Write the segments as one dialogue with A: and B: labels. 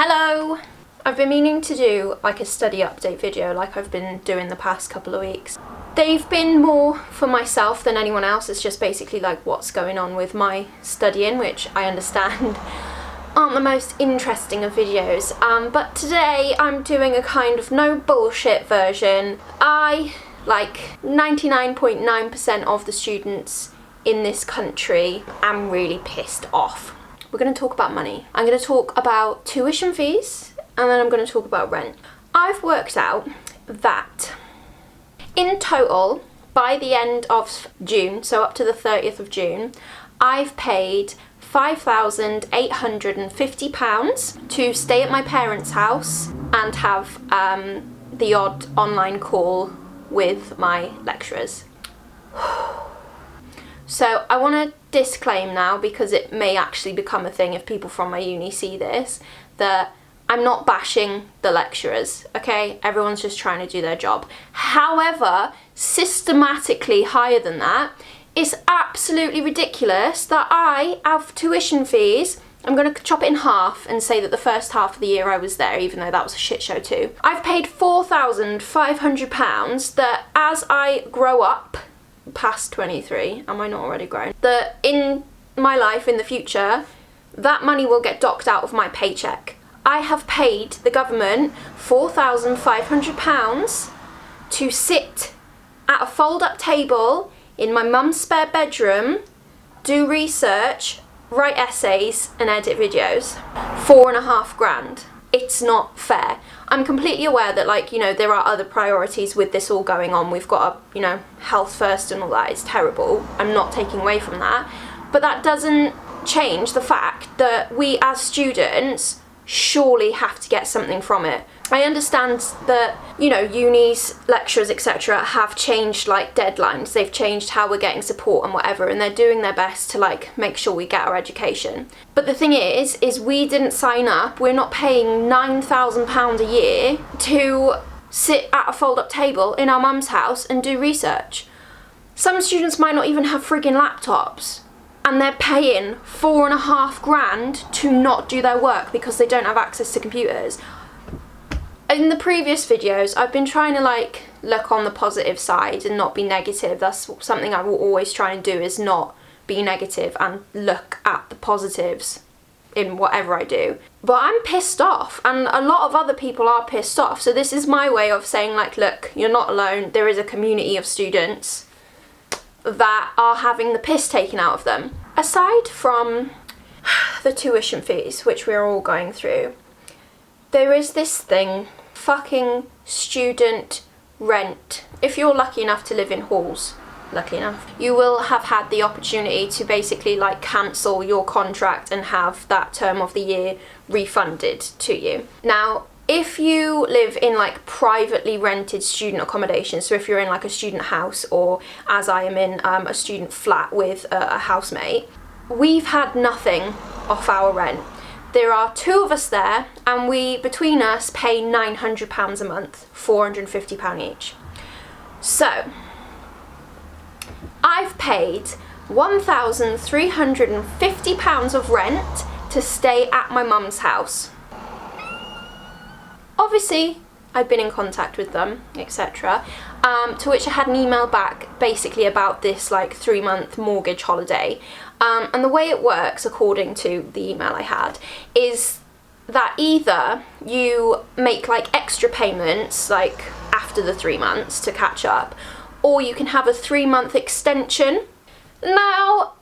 A: Hello! I've been meaning to do like a study update video like I've been doing the past couple of weeks. They've been more for myself than anyone else. It's just basically like what's going on with my studying, which I understand aren't the most interesting of videos. But today I'm doing a kind of no bullshit version. I, like 99.9% of the students in this country, am really pissed off. We're going to talk about money. I'm going to talk about tuition fees, and then I'm going to talk about rent. I've worked out that in total, by the end of June, so up to the 30th of June, I've paid £5,850 to stay at my parents' house and have the odd online call with my lecturers. So I want to disclaim now, because it may actually become a thing if people from my uni see this, that I'm not bashing the lecturers, okay? Everyone's just trying to do their job. However, systematically higher than that, it's absolutely ridiculous that I have tuition fees. I'm going to chop it in half and say that the first half of the year I was there, even though that was a shit show too. I've paid £4,500 that as I grow up, past 23, am I not already grown? That in my life in the future, that money will get docked out of my paycheck. I have paid the government £4,500 to sit at a fold-up table in my mum's spare bedroom, do research, write essays and edit videos. £4,500. It's not fair. I'm completely aware that, like, you know, there are other priorities with this all going on. We've got, you know, health first and all that. It's terrible. I'm not taking away from that. But that doesn't change the fact that we as students surely have to get something from it. I understand that, you know, unis, lecturers, etc. have changed, like, deadlines. They've changed how we're getting support and whatever, and they're doing their best to, like, make sure we get our education. But the thing is we didn't sign up. We're not paying £9,000 a year to sit at a fold-up table in our mum's house and do research. Some students might not even have friggin' laptops, and they're paying £4,500 to not do their work because they don't have access to computers. In the previous videos, I've been trying to, like, look on the positive side and not be negative. That's something I will always try and do, is not be negative and look at the positives in whatever I do. But I'm pissed off, and a lot of other people are pissed off. So this is my way of saying, like, look, you're not alone. There is a community of students that are having the piss taken out of them. Aside from the tuition fees, which we're all going through, there is this thing, fucking student rent. If you're lucky enough to live in halls, lucky enough, you will have had the opportunity to basically, like, cancel your contract and have that term of the year refunded to you. Now, if you live in, like, privately rented student accommodation, so if you're in, like, a student house, or as I am in a student flat with a housemate, we've had nothing off our rent. There are two of us there, and we, between us, pay £900 a month, £450 each. So, I've paid £1,350 of rent to stay at my mum's house. Obviously, I'd been in contact with them, etc. To which I had an email back basically about this, like, 3-month mortgage holiday. And the way it works, according to the email I had, is that either you make, like, extra payments, like, after the 3 months to catch up, or you can have a 3-month extension. Now,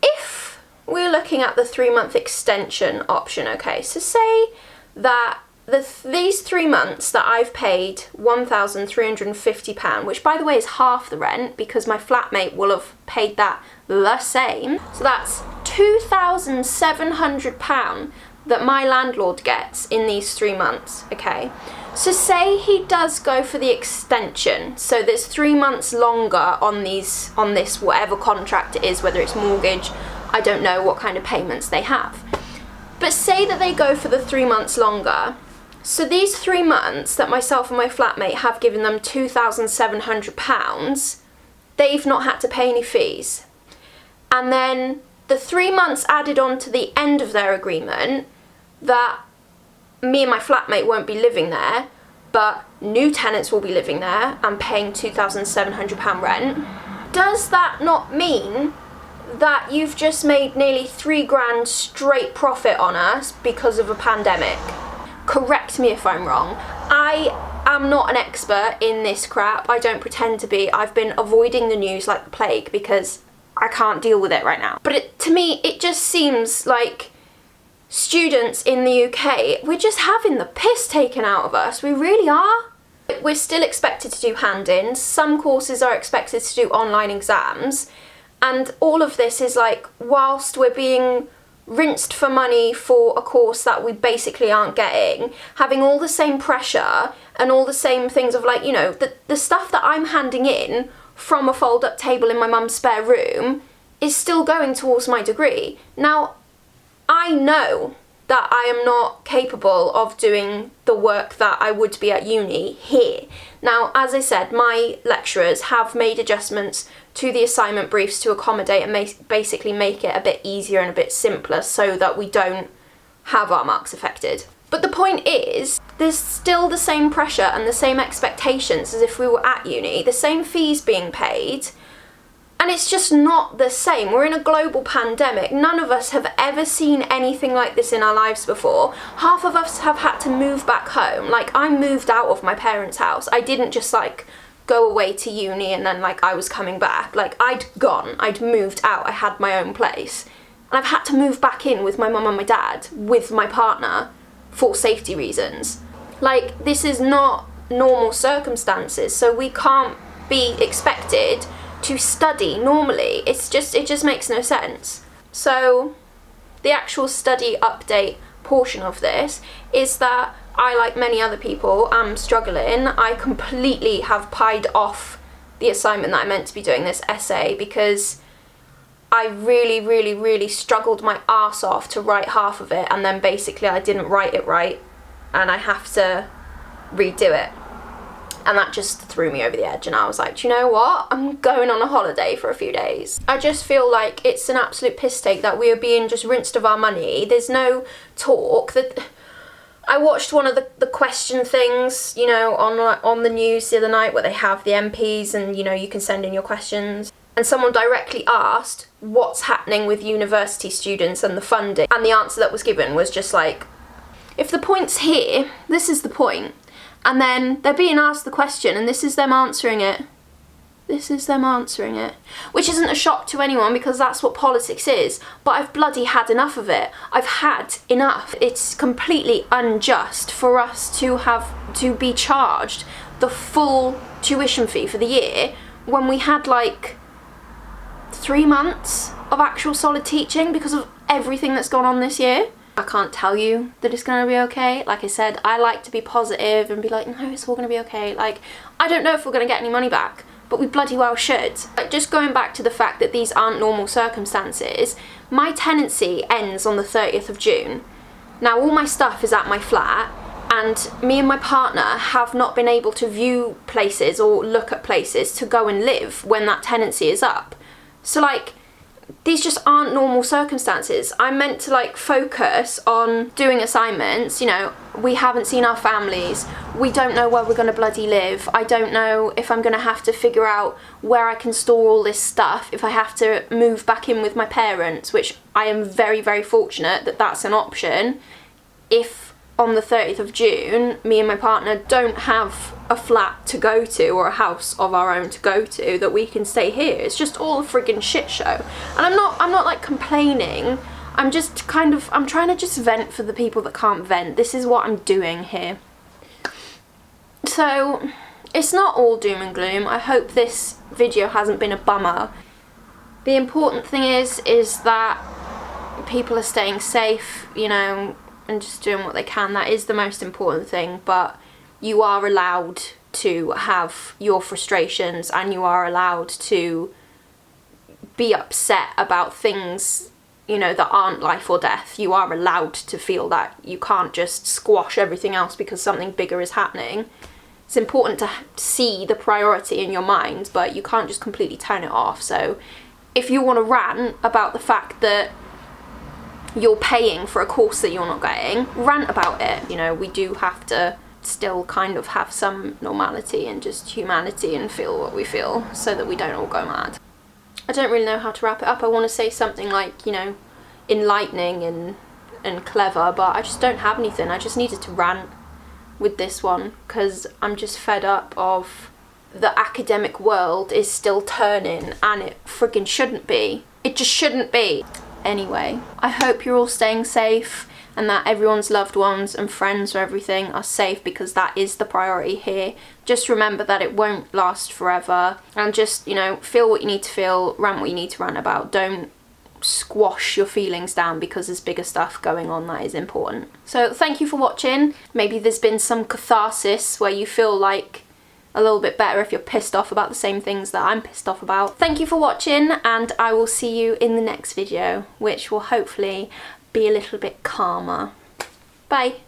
A: if we're looking at the 3-month extension option, okay, so say that these 3 months that I've paid £1,350, which by the way is half the rent because my flatmate will have paid that the same. So that's £2,700 that my landlord gets in these 3 months, okay? So say he does go for the extension, so there's 3 months longer on this whatever contract it is, whether it's mortgage, I don't know what kind of payments they have. But say that they go for the 3 months longer. So these 3 months that myself and my flatmate have given them £2,700, they've not had to pay any fees. And then the 3 months added on to the end of their agreement, that me and my flatmate won't be living there, but new tenants will be living there and paying £2,700 rent. Does that not mean that you've just made nearly £3 grand straight profit on us because of a pandemic? Correct me if I'm wrong. I am not an expert in this crap. I don't pretend to be. I've been avoiding the news like the plague because I can't deal with it right now. But to me, it just seems like students in the UK, we're just having the piss taken out of us. We really are. We're still expected to do hand-ins. Some courses are expected to do online exams. And all of this is like, whilst we're being rinsed for money for a course that we basically aren't getting, having all the same pressure and all the same things of like, you know, the stuff that I'm handing in from a fold-up table in my mum's spare room is still going towards my degree. Now, I know that I am not capable of doing the work that I would be at uni here. Now, as I said, my lecturers have made adjustments to the assignment briefs to accommodate and basically make it a bit easier and a bit simpler so that we don't have our marks affected. But the point is, there's still the same pressure and the same expectations as if we were at uni, the same fees being paid, and it's just not the same. We're in a global pandemic. None of us have ever seen anything like this in our lives before. Half of us have had to move back home. Like, I moved out of my parents' house. I didn't just like go away to uni and then like I was coming back. Like, I'd moved out, I had my own place. And I've had to move back in with my mum and my dad, with my partner, for safety reasons. Like, this is not normal circumstances, so we can't be expected to study normally. It just makes no sense. So the actual study update portion of this is that I, like many other people, am struggling. I completely have pied off the assignment that I meant to be doing, this essay, because I really struggled my arse off to write half of it, and then basically I didn't write it right and I have to redo it. And that just threw me over the edge, and I was like, do you know what? I'm going on a holiday for a few days. I just feel like it's an absolute piss take that we are being just rinsed of our money. There's no talk. That I watched one of the question things, you know, on the news the other night, where they have the MPs and, you know, you can send in your questions. And someone directly asked what's happening with university students and the funding. And the answer that was given was just like, if the point's here, this is the point. And then they're being asked the question and this is them answering it. This is them answering it. Which isn't a shock to anyone because that's what politics is. But I've bloody had enough of it. I've had enough. It's completely unjust for us to have to be charged the full tuition fee for the year when we had like 3 months of actual solid teaching because of everything that's gone on this year. I can't tell you that it's going to be okay. Like I said, I like to be positive and be like, no, it's all going to be okay. Like, I don't know if we're going to get any money back, but we bloody well should. Like, just going back to the fact that these aren't normal circumstances, my tenancy ends on the 30th of June. Now, all my stuff is at my flat, and me and my partner have not been able to view places or look at places to go and live when that tenancy is up. So, like, these just aren't normal circumstances. I'm meant to like focus on doing assignments, you know, we haven't seen our families, we don't know where we're gonna bloody live, I don't know if I'm gonna have to figure out where I can store all this stuff, if I have to move back in with my parents, which I am very fortunate that that's an option. If on the 30th of June, me and my partner don't have a flat to go to or a house of our own to go to, that we can stay here. It's just all a friggin' shit show. And I'm not like complaining. I'm just I'm trying to just vent for the people that can't vent. This is what I'm doing here. So it's not all doom and gloom. I hope this video hasn't been a bummer. The important thing is that people are staying safe, you know, and just doing what they can. That is the most important thing, but you are allowed to have your frustrations and you are allowed to be upset about things, you know, that aren't life or death. You are allowed to feel that. You can't just squash everything else because something bigger is happening. It's important to see the priority in your mind, but you can't just completely turn it off. So if you want to rant about the fact that you're paying for a course that you're not getting, rant about it. You know, we do have to still kind of have some normality and just humanity and feel what we feel so that we don't all go mad. I don't really know how to wrap it up. I want to say something like, you know, enlightening and clever, but I just don't have anything. I just needed to rant with this one because I'm just fed up of the academic world is still turning, and it friggin' shouldn't be. It just shouldn't be. Anyway, I hope you're all staying safe and that everyone's loved ones and friends or everything are safe, because that is the priority here. Just remember that it won't last forever, and just, you know, feel what you need to feel, rant what you need to rant about. Don't squash your feelings down because there's bigger stuff going on that is important. So thank you for watching. Maybe there's been some catharsis where you feel like a little bit better if you're pissed off about the same things that I'm pissed off about. Thank you for watching, and I will see you in the next video, which will hopefully be a little bit calmer. Bye.